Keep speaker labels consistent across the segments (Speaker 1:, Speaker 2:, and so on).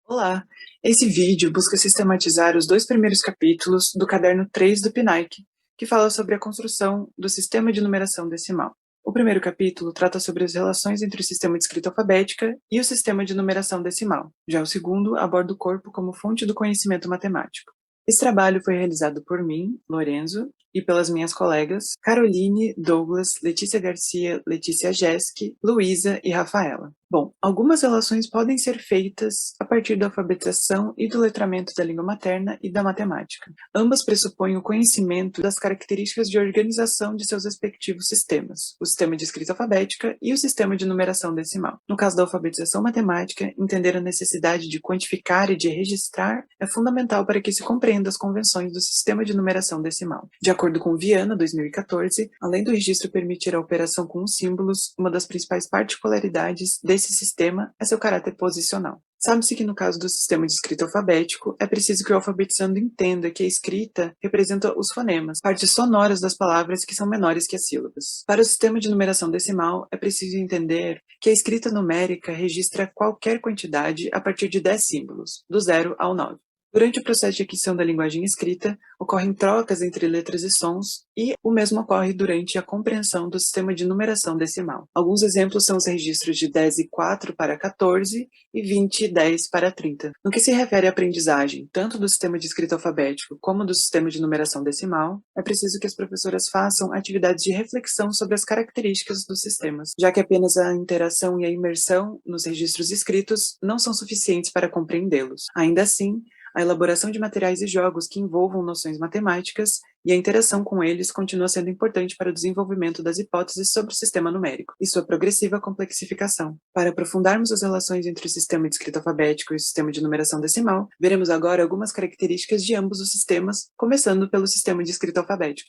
Speaker 1: Olá! Esse vídeo busca sistematizar os dois primeiros capítulos do caderno 3 do PNAEC, que fala sobre a construção do sistema de numeração decimal. O primeiro capítulo trata sobre as relações entre o sistema de escrita alfabética e o sistema de numeração decimal. Já o segundo aborda o corpo como fonte do conhecimento matemático. Esse trabalho foi realizado por mim, Lorenzo, e pelas minhas colegas Caroline, Douglas, Letícia Garcia, Letícia Jeski, Luísa e Rafaela. Bom, algumas relações podem ser feitas a partir da alfabetização e do letramento da língua materna e da matemática. Ambas pressupõem o conhecimento das características de organização de seus respectivos sistemas, o sistema de escrita alfabética e o sistema de numeração decimal. No caso da alfabetização matemática, entender a necessidade de quantificar e de registrar é fundamental para que se compreenda as convenções do sistema de numeração decimal. De acordo com Viana, 2014, além do registro permitir a operação com os símbolos, uma das principais particularidades desse sistema é seu caráter posicional. Sabe-se que no caso do sistema de escrita alfabético, é preciso que o alfabetizando entenda que a escrita representa os fonemas, partes sonoras das palavras que são menores que as sílabas. Para o sistema de numeração decimal, é preciso entender que a escrita numérica registra qualquer quantidade a partir de 10 símbolos, do 0 ao 9. Durante o processo de aquisição da linguagem escrita, ocorrem trocas entre letras e sons, e o mesmo ocorre durante a compreensão do sistema de numeração decimal. Alguns exemplos são os registros de 10 e 4 para 14 e 20 e 10 para 30. No que se refere à aprendizagem, tanto do sistema de escrita alfabético como do sistema de numeração decimal, é preciso que as professoras façam atividades de reflexão sobre as características dos sistemas, já que apenas a interação e a imersão nos registros escritos não são suficientes para compreendê-los. Ainda assim, a elaboração de materiais e jogos que envolvam noções matemáticas e a interação com eles continua sendo importante para o desenvolvimento das hipóteses sobre o sistema numérico e sua progressiva complexificação. Para aprofundarmos as relações entre o sistema de escrita alfabético e o sistema de numeração decimal, veremos agora algumas características de ambos os sistemas, começando pelo sistema de escrita alfabética.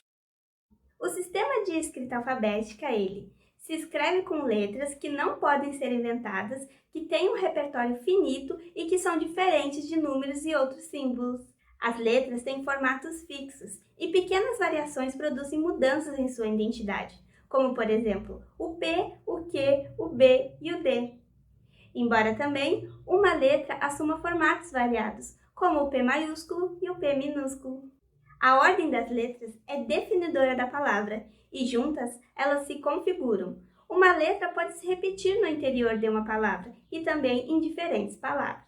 Speaker 2: O sistema de escrita alfabética, ele se escreve com letras que não podem ser inventadas, que têm um repertório finito e que são diferentes de números e outros símbolos. As letras têm formatos fixos e pequenas variações produzem mudanças em sua identidade, como por exemplo o P, o Q, o B e o D. Embora também uma letra assuma formatos variados, como o P maiúsculo e o P minúsculo. A ordem das letras é definidora da palavra e juntas elas se configuram. Uma letra pode se repetir no interior de uma palavra e também em diferentes palavras.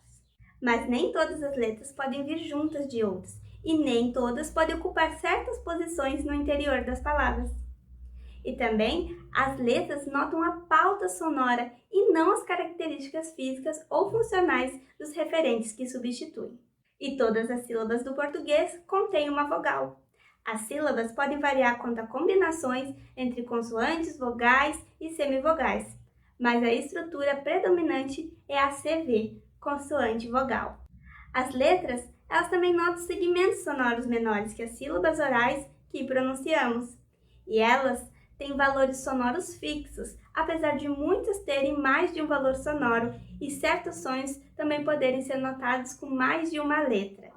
Speaker 2: Mas nem todas as letras podem vir juntas de outras e nem todas podem ocupar certas posições no interior das palavras. E também as letras notam a pauta sonora e não as características físicas ou funcionais dos referentes que substituem. E todas as sílabas do português contêm uma vogal. As sílabas podem variar quanto a combinações entre consoantes, vogais e semivogais, mas a estrutura predominante é a CV, consoante-vogal. As letras, elas também notam segmentos sonoros menores que as sílabas orais que pronunciamos, e elas têm valores sonoros fixos, apesar de muitas terem mais de um valor sonoro e certos sons também poderem ser notados com mais de uma letra.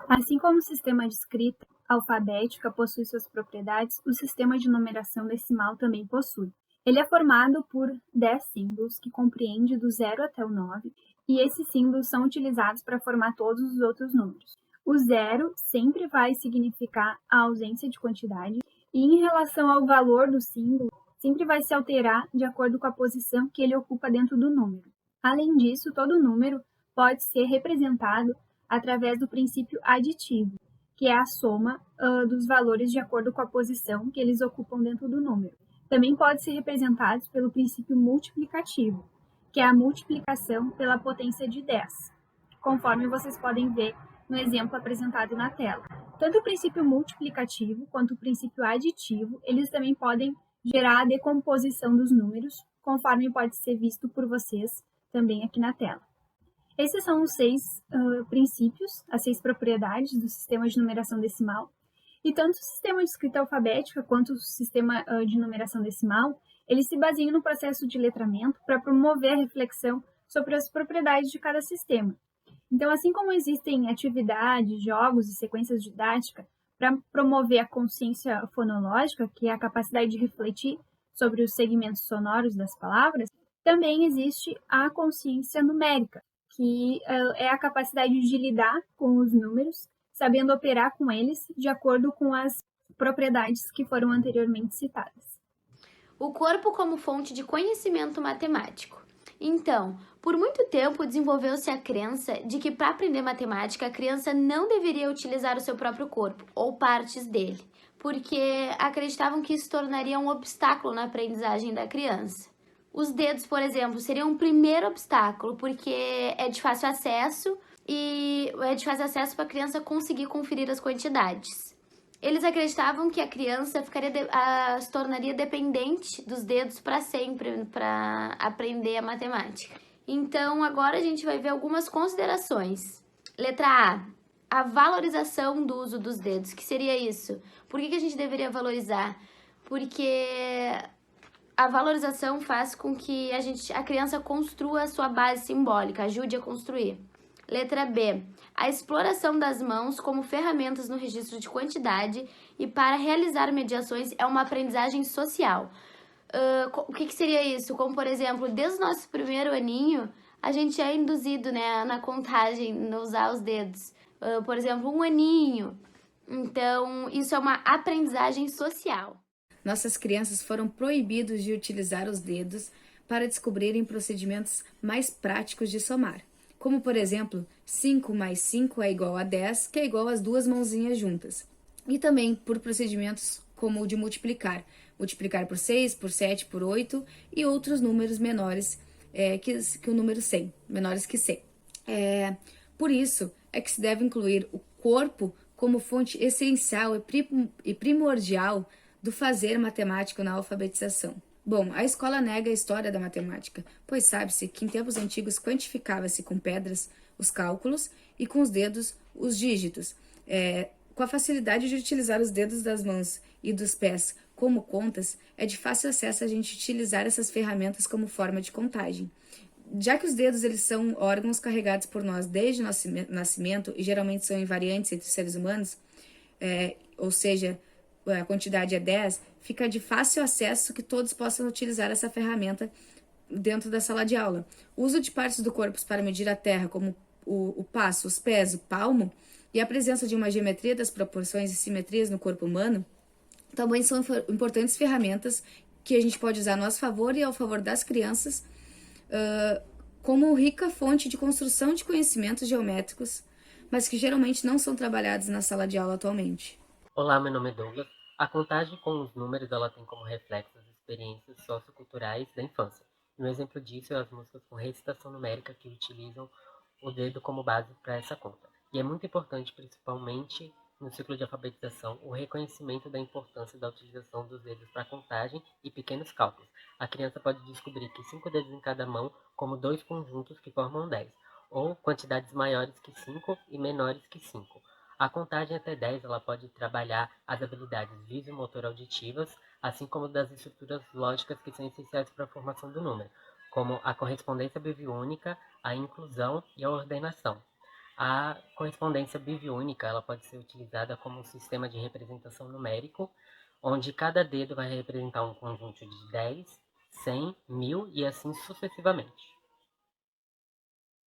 Speaker 3: Assim como o sistema de escrita alfabética possui suas propriedades, o sistema de numeração decimal também possui. Ele é formado por 10 símbolos, que compreende do 0 até o 9, e esses símbolos são utilizados para formar todos os outros números. O 0 sempre vai significar a ausência de quantidade, e em relação ao valor do símbolo, sempre vai se alterar de acordo com a posição que ele ocupa dentro do número. Além disso, todo número pode ser representado através do princípio aditivo, que é a soma dos valores de acordo com a posição que eles ocupam dentro do número. Também pode ser representado pelo princípio multiplicativo, que é a multiplicação pela potência de 10, conforme vocês podem ver no exemplo apresentado na tela. Tanto o princípio multiplicativo quanto o princípio aditivo, eles também podem gerar a decomposição dos números, conforme pode ser visto por vocês também aqui na tela. Esses são os 6 princípios, as 6 propriedades do sistema de numeração decimal. E tanto o sistema de escrita alfabética quanto o sistema de numeração decimal, eles se baseiam no processo de letramento para promover a reflexão sobre as propriedades de cada sistema. Então, assim como existem atividades, jogos e sequências didáticas para promover a consciência fonológica, que é a capacidade de refletir sobre os segmentos sonoros das palavras, também existe a consciência numérica, que é a capacidade de lidar com os números, sabendo operar com eles de acordo com as propriedades que foram anteriormente citadas.
Speaker 4: O corpo como fonte de conhecimento matemático. Então, por muito tempo desenvolveu-se a crença de que para aprender matemática a criança não deveria utilizar o seu próprio corpo ou partes dele, porque acreditavam que isso tornaria um obstáculo na aprendizagem da criança. Os dedos, por exemplo, seriam o primeiro obstáculo, porque é de fácil acesso para a criança conseguir conferir as quantidades. Eles acreditavam que a criança se tornaria dependente dos dedos para sempre, para aprender a matemática. Então, agora a gente vai ver algumas considerações. Letra A, a valorização do uso dos dedos. O que seria isso? Por que a gente deveria valorizar? Porque a valorização faz com que a criança construa a sua base simbólica, ajude a construir. Letra B, a exploração das mãos como ferramentas no registro de quantidade e para realizar mediações é uma aprendizagem social. O que seria isso? Como, por exemplo, desde o nosso primeiro aninho, a gente é induzido, né, na contagem, no usar os dedos. Por exemplo, 1 aninho. Então, isso é uma aprendizagem social.
Speaker 5: Nossas crianças foram proibidos de utilizar os dedos para descobrirem procedimentos mais práticos de somar. Como, por exemplo, 5 mais 5 é igual a 10, que é igual às 2 mãozinhas juntas. E também por procedimentos como o de multiplicar. Multiplicar por 6, por 7, por 8 e outros números menores que o número 100, menores que 100. Por isso é que se deve incluir o corpo como fonte essencial e primordial do fazer matemático na alfabetização. Bom, a escola nega a história da matemática, pois sabe-se que em tempos antigos quantificava-se com pedras os cálculos e com os dedos os dígitos. Com a facilidade de utilizar os dedos das mãos e dos pés como contas, é de fácil acesso a gente utilizar essas ferramentas como forma de contagem. Já que os dedos eles são órgãos carregados por nós desde o nosso nascimento e geralmente são invariantes entre os seres humanos, ou seja, a quantidade é 10, fica de fácil acesso que todos possam utilizar essa ferramenta dentro da sala de aula. O uso de partes do corpo para medir a terra, como o passo, os pés, o palmo, e a presença de uma geometria das proporções e simetrias no corpo humano, também são importantes ferramentas que a gente pode usar a nosso favor e ao favor das crianças, como rica fonte de construção de conhecimentos geométricos, mas que geralmente não são trabalhados na sala de aula atualmente.
Speaker 6: Olá, meu nome é Douglas. A contagem com os números ela tem como reflexo as experiências socioculturais da infância. E um exemplo disso é as músicas com recitação numérica que utilizam o dedo como base para essa conta. E é muito importante, principalmente no ciclo de alfabetização, o reconhecimento da importância da utilização dos dedos para contagem e pequenos cálculos. A criança pode descobrir que 5 dedos em cada mão como 2 conjuntos que formam 10, ou quantidades maiores que 5 e menores que 5. A contagem até 10 ela pode trabalhar as habilidades visomotor-auditivas, assim como das estruturas lógicas que são essenciais para a formação do número, como a correspondência biviúnica, a inclusão e a ordenação. A correspondência biviúnica ela pode ser utilizada como um sistema de representação numérico, onde cada dedo vai representar um conjunto de 10, 100, 1000 e assim sucessivamente.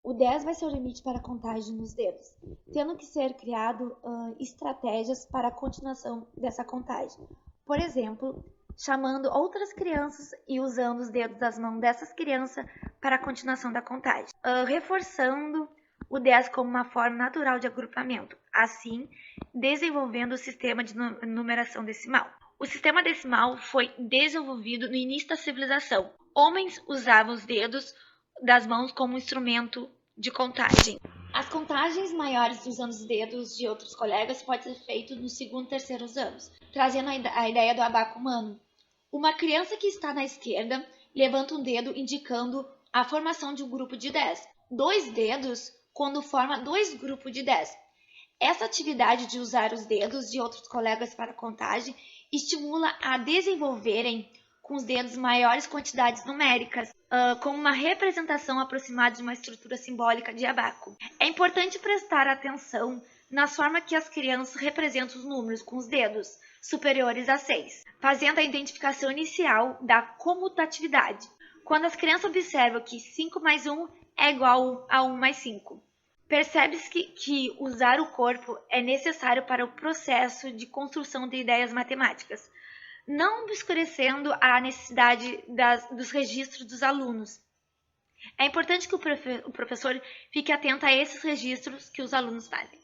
Speaker 7: O 10 vai ser o limite para a contagem nos dedos, tendo que ser criado estratégias para a continuação dessa contagem. Por exemplo, chamando outras crianças e usando os dedos das mãos dessas crianças para a continuação da contagem. Reforçando o 10 como uma forma natural de agrupamento, assim desenvolvendo o sistema de numeração decimal. O sistema decimal foi desenvolvido no início da civilização. Homens usavam os dedos das mãos como instrumento de contagem. As contagens maiores usando os dedos de outros colegas pode ser feito nos segundo e terceiros anos, trazendo a ideia do abaco humano. Uma criança que está na esquerda levanta um dedo indicando a formação de um grupo de 10. 2 dedos quando forma 2 grupos de 10. Essa atividade de usar os dedos de outros colegas para contagem estimula a desenvolverem com os dedos maiores quantidades numéricas, como uma representação aproximada de uma estrutura simbólica de abaco. É importante prestar atenção nas formas que as crianças representam os números com os dedos superiores a 6, fazendo a identificação inicial da comutatividade. Quando as crianças observam que 5 mais 1 é igual a 1 mais 5. Percebe-se que usar o corpo é necessário para o processo de construção de ideias matemáticas, não obscurecendo a necessidade dos registros dos alunos. É importante que o professor fique atento a esses registros que os alunos fazem.